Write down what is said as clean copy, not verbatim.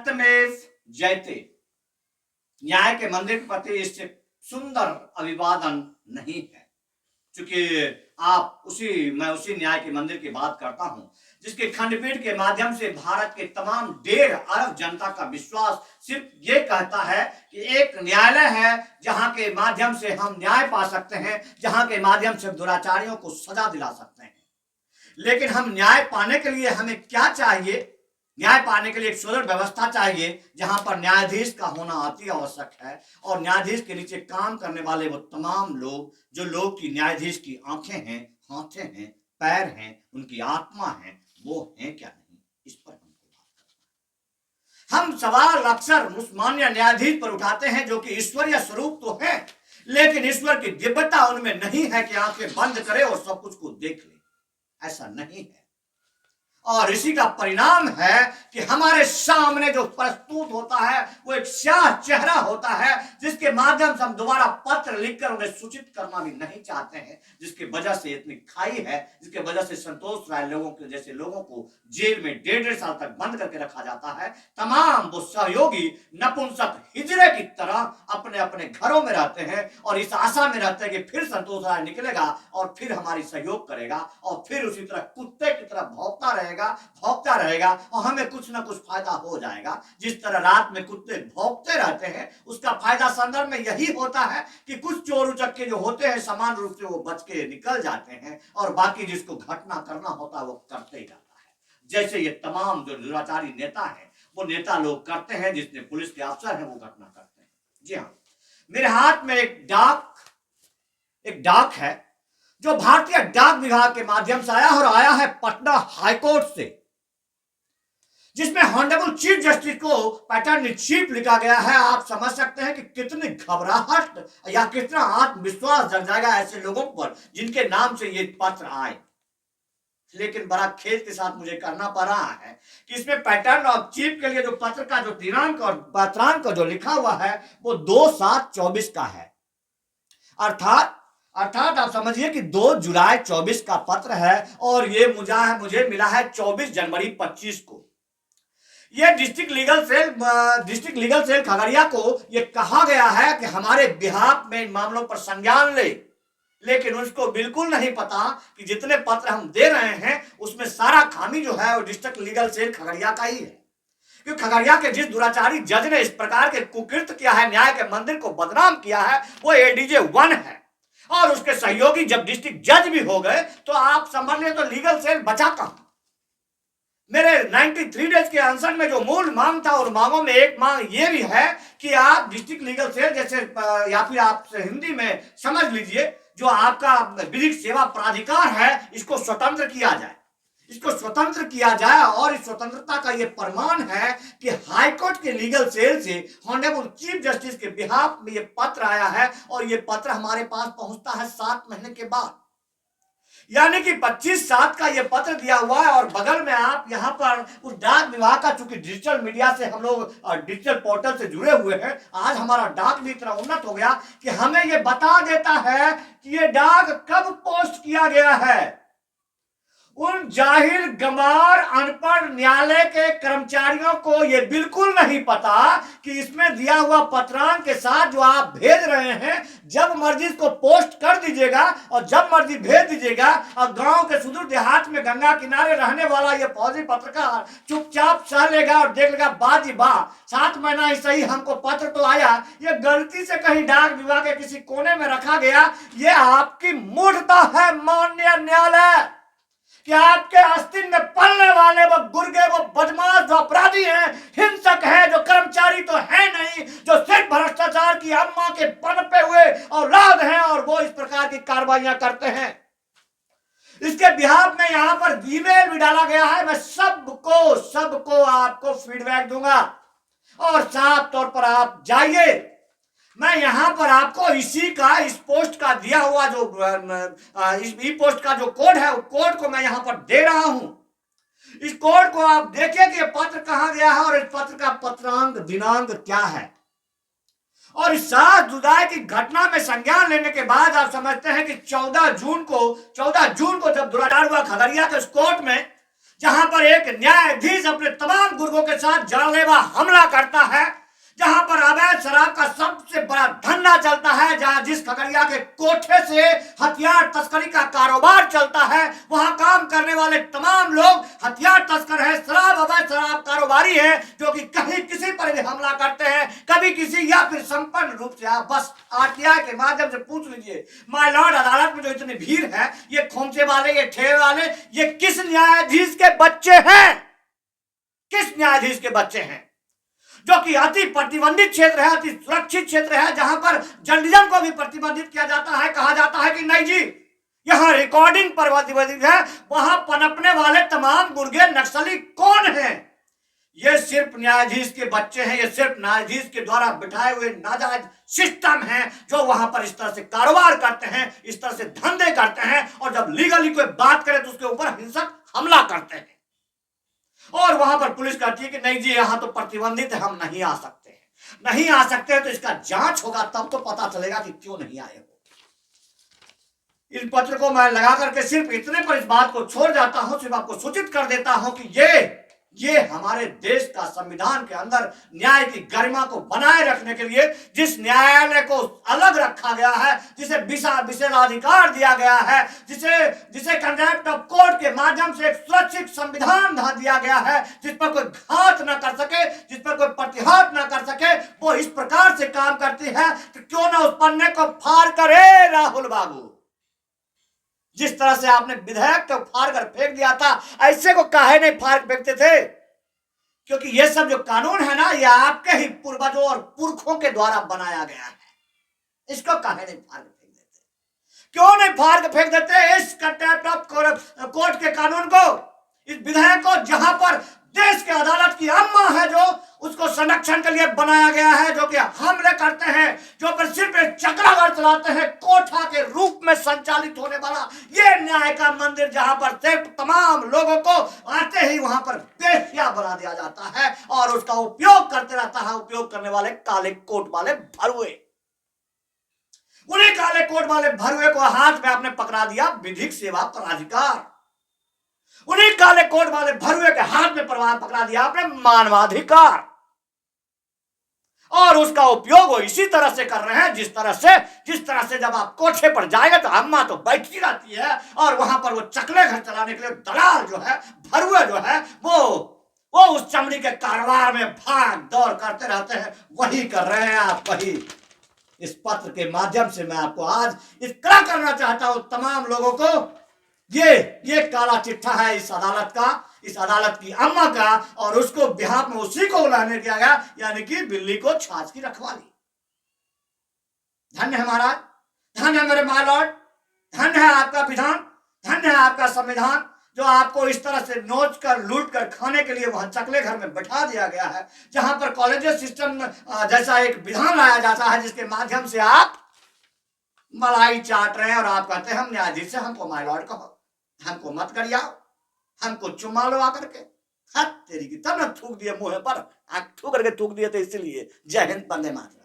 सत्यमेव जयते। न्याय के मंदिर के प्रति इससे सुंदर अभिवादन नहीं है, क्योंकि मैं उसी न्याय के मंदिर की बात करता हूं जिसके खंडपीठ के माध्यम से भारत के तमाम 1.5 अरब जनता का विश्वास सिर्फ ये कहता है कि एक न्यायालय है जहां के माध्यम से हम न्याय पा सकते हैं, जहां के माध्यम से दुराचारियों को सजा दिला सकते हैं। लेकिन हम न्याय पाने के लिए हमें क्या चाहिए? न्याय पाने के लिए एक सुदृढ़ व्यवस्था चाहिए जहां पर न्यायाधीश का होना अति आवश्यक है, और न्यायाधीश के नीचे काम करने वाले वो तमाम लोग जो लोग की न्यायाधीश की आंखें हैं, हाथें हैं, पैर हैं, उनकी आत्मा है, वो हैं क्या नहीं, इस पर हमको बात करना है। हम सवाल अक्सर उस माननीय न्यायाधीश पर उठाते हैं जो कि ईश्वरीय स्वरूप तो है, लेकिन ईश्वर की दिव्यता उनमें नहीं है कि आंखें बंद करे और सब कुछ को देख ले। ऐसा नहीं है, और इसी का परिणाम है कि हमारे सामने जो प्रस्तुत होता है वो एक स्याह चेहरा होता है, जिसके माध्यम से हम दोबारा पत्र लिखकर उन्हें सूचित करना भी नहीं चाहते हैं, जिसकी वजह से इतनी खाई है, जिसकी वजह से संतोष राय लोगों के जैसे लोगों को जेल में 1.5 साल तक बंद करके रखा जाता है। तमाम वो सहयोगी नपुंसक हिजड़े की तरह अपने अपने घरों में रहते हैं और इस आशा में रहते हैं कि फिर संतोष राय निकलेगा और फिर हमारी सहयोग करेगा और फिर उसी तरह कुत्ते की तरह भौंकता रहेगा और हमें कुछ ना कुछ फायदा हो जाएगा। जिस तरह रात में कुत्ते भौंकते रहते हैं, उसका फायदा संदर्भ में यही होता है कि कुछ चोर उचक्के जो होते हैं समान रूप से वो बच के निकल जाते हैं और बाकी जिसको घटना करना होता है वो करते ही जाता है, जैसे ये तमाम जो दुराचारी नेता है वो नेता लोग करते हैं, जिसने पुलिस के अफसर हैं वो घटना करते हैं। जी हाँ, मेरे हाथ में एक डाक है जो भारतीय डाक विभाग के माध्यम से आया है पटना हाईकोर्ट से, जिसमें हॉनरेबल चीफ जस्टिस को पैटर्न इन चीफ लिखा गया है। आप समझ सकते हैं कि कितनी घबराहट या कितना आत्मविश्वास जग जाएगा ऐसे लोगों पर जिनके नाम से ये पत्र आए। लेकिन बड़ा खेद के साथ मुझे करना पड़ रहा है कि इसमें पैटर्न ऑफ चीफ के लिए जो पत्र का जो दिनांक और पात्रांक जो लिखा हुआ है वो 2/7/24 का है, अर्थात आप समझिए कि 2 जुलाई 24 का पत्र है और ये मुझे मिला है 24 जनवरी 25 को। ये डिस्ट्रिक्ट लीगल सेल खगड़िया को ये कहा गया है कि हमारे बिहाफ में इन मामलों पर संज्ञान ले, लेकिन उसको बिल्कुल नहीं पता कि जितने पत्र हम दे रहे हैं उसमें सारा खामी जो है वो डिस्ट्रिक्ट लीगल सेल खगड़िया का ही है। क्योंकि खगड़िया के जिस दुराचारी जज ने इस प्रकार के कुकृत्य किया है, न्याय के मंदिर को बदनाम किया है, वो एडीजे 1 है और उसके सहयोगी जब डिस्ट्रिक्ट जज भी हो गए तो आप समझ लें तो लीगल सेल बचा कहां। मेरे 93 डेज के आंसर में जो मूल मांग था और मांगों में एक मांग ये भी है कि आप डिस्ट्रिक्ट लीगल सेल जैसे या फिर आप हिंदी में समझ लीजिए जो आपका विधिक सेवा प्राधिकार है, इसको स्वतंत्र किया जाए और इस स्वतंत्रता का ये प्रमाण है कि हाईकोर्ट के लीगल सेल से हॉनरेबल चीफ जस्टिस के बिहाफ में ये पत्र आया है और ये पत्र हमारे पास पहुंचता है 7 महीने के बाद, यानी कि 25/7 का ये पत्र दिया हुआ है। और बगल में आप यहाँ पर उस डाक विभाग का, चूंकि डिजिटल मीडिया से हम लोग डिजिटल पोर्टल से जुड़े हुए हैं, आज हमारा डाक भी इतना उन्नत हो गया कि हमें ये बता देता है कि ये डाक कब पोस्ट किया गया है। उन जाहिर गंवार अनपढ़ न्यायालय के कर्मचारियों को यह बिल्कुल नहीं पता कि इसमें दिया हुआ पत्रांक के साथ जो आप भेज रहे हैं जब मर्जी इसको पोस्ट कर दीजिएगा और जब मर्जी भेज दीजिएगा, और गांव के सुदूर देहात में गंगा किनारे रहने वाला ये फौजी पत्रकार चुपचाप सह लेगा और देख लेगा बाजी बा 7 महीना ही सही हमको पत्र तो आया, ये गलती से कहीं डाक विभाग के किसी कोने में रखा गया। ये आपकी मूर्खता है माननीय न्यायालय कि आपके आस्तीन में पलने वाले वो गुर्गे, वो बदमाश, जो अपराधी हैं, हिंसक हैं, जो कर्मचारी तो है नहीं, जो सिर्फ भ्रष्टाचार की अम्मा के पनपे हुए औलाद हैं और वो इस प्रकार की कार्रवाइयां करते हैं। इसके बिहाफ में यहां पर ईमेल भी डाला गया है। मैं सबको आपको फीडबैक दूंगा और साफ तौर पर आप जाइए। मैं यहां पर आपको इस पोस्ट का दिया हुआ जो इस पोस्ट का जो कोड है, वो कोड को मैं यहां पर दे रहा हूं। इस कोड को आप देखिए कि पत्र कहां गया है और इस पत्र का पत्रांक दिनांक क्या है। और इस 7 जुलाई की घटना में संज्ञान लेने के बाद आप समझते हैं कि 14 जून को जब दुराचार हुआ खगड़िया के उस कोर्ट में, जहां पर एक न्यायाधीश अपने तमाम गुर्गों के साथ जानलेवा हमला करता है, जहां पर अवैध शराब का सबसे बड़ा धंधा चलता है, जहां जिस खगड़िया के कोठे से हथियार तस्करी का कारोबार चलता है, वहां काम करने वाले तमाम लोग हथियार तस्कर हैं, अवैध शराब कारोबारी हैं, जो कि कहीं किसी पर भी हमला करते हैं, कभी किसी, या फिर संपन्न रूप से। आप बस आरटीआई के माध्यम से पूछ लीजिए, माय लॉर्ड, अदालत में जो इतनी भीड़ है, ये खोमचे वाले, ये ठेले वाले, ये किस न्यायाधीश के बच्चे हैं? किस न्यायाधीश के बच्चे हैं? जो कि अति प्रतिबंधित क्षेत्र है, अति सुरक्षित क्षेत्र है, जहां पर जर्नलिज्म को भी प्रतिबंधित किया जाता है। कहा जाता है कि नहीं जी, यहां रिकॉर्डिंग पर प्रतिबंधित है, वहां पनपने वाले तमाम गुर्गे नक्सली कौन हैं? ये सिर्फ न्यायाधीश के बच्चे हैं, ये सिर्फ न्यायाधीश के द्वारा बिठाए हुए नाजायज सिस्टम हैं, जो वहां पर इस तरह से कारोबार करते हैं, इस तरह से धंधे करते हैं, और जब लीगली कोई बात करे तो उसके ऊपर हिंसक हमला करते हैं। और वहां पर पुलिस कहती है कि नहीं जी, यहां तो प्रतिबंधित है, हम नहीं आ सकते हैं। नहीं आ सकते हैं तो इसका जांच होगा, तब तो पता चलेगा कि क्यों नहीं आए हो। इस पत्र को मैं लगा करके सिर्फ इतने पर इस बात को छोड़ जाता हूं, सिर्फ आपको सूचित कर देता हूं कि ये हमारे देश का संविधान के अंदर न्याय की गरिमा को बनाए रखने के लिए जिस न्यायालय को अलग रखा गया है, जिसे विशेषाधिकार दिया गया है, जिसे कंटेम्प्ट ऑफ कोर्ट के माध्यम से एक सुरक्षित संविधान दिया गया है, जिस पर कोई घात न कर सके, जिस पर कोई प्रतिहत न कर सके, वो इस प्रकार से काम करती है कि क्यों ना उस पन्ने को फाड़ करे राहुल बाबू। जिस तरह से आपने विधेयक को फाड़ कर फेंक दिया था, ऐसे को काहे नहीं फाड़ फेंकते थे? क्योंकि ये सब जो कानून है ना, ये आपके ही पूर्वजों और पुरखों के द्वारा बनाया गया है। इसको काहे नहीं फाड़ के फेंक देते? क्यों नहीं फाड़ के फेंक देते इस कंटेम्प्ट ऑफ कोर्ट के कानून को, इस विधेयक को, जहां पर देश के अदालत की अम्मा है, जो उसको संरक्षण के लिए बनाया गया है, जो कि हमले करते हैं, जो पर सिर्फ एक चक्रागर चलाते हैं, कोठा के रूप में संचालित होने वाला ये न्याय का मंदिर, जहां पर सिर्फ तमाम लोगों को आते ही वहां पर बेहिया बना दिया जाता है और उसका उपयोग करते रहता है उपयोग करने वाले काले कोट वाले भरुए। उन्हीं काले कोट वाले भरुए को हाथ में आपने पकड़ा दिया विधिक सेवा प्राधिकार। उन्हीं काले कोट वाले भरुए के हाथ में पकड़ा दिया आपने मानवाधिकार, और उसका उपयोग वो इसी तरह से कर रहे हैं जिस तरह से जब आप कोठे पर जाएगा तो अम्मा तो बैठी रहती है, और वहां पर वो चकले घर चलाने के लिए दलाल जो है, भरुए जो है, वो उस चमड़ी के कारोबार में भाग दौड़ करते रहते हैं। वही कर रहे हैं आप, वही। इस पत्र के माध्यम से मैं आपको आज इतना करना चाहता हूं तमाम लोगों को, ये काला चिट्ठा है इस अदालत की अम्मा का, और उसको बिहार में उसी को लाने किया गया, यानी कि बिल्ली को छाछ की रखवाली। धन्य है महाराज, धन्य है मेरे माय लॉर्ड, धन्य है आपका विधान, धन्य है आपका संविधान, जो आपको इस तरह से नोच कर लूट कर खाने के लिए वहां चकले घर में बैठा दिया गया है, जहां पर कॉलेज सिस्टम जैसा एक विधान लाया जाता है, जिसके माध्यम से आप मलाई चाट रहे हैं और आप कहते हैं हम न्यायाधीश से हमको माय लॉर्ड कहो, हमको मत करियाओ, हमको चुम्मा लो आकर के। हद तेरी की, तब न थूक दिए मुंह पर, थूक करके थूक दिए थे, इसलिए। जय हिंद, वंदे मातरम।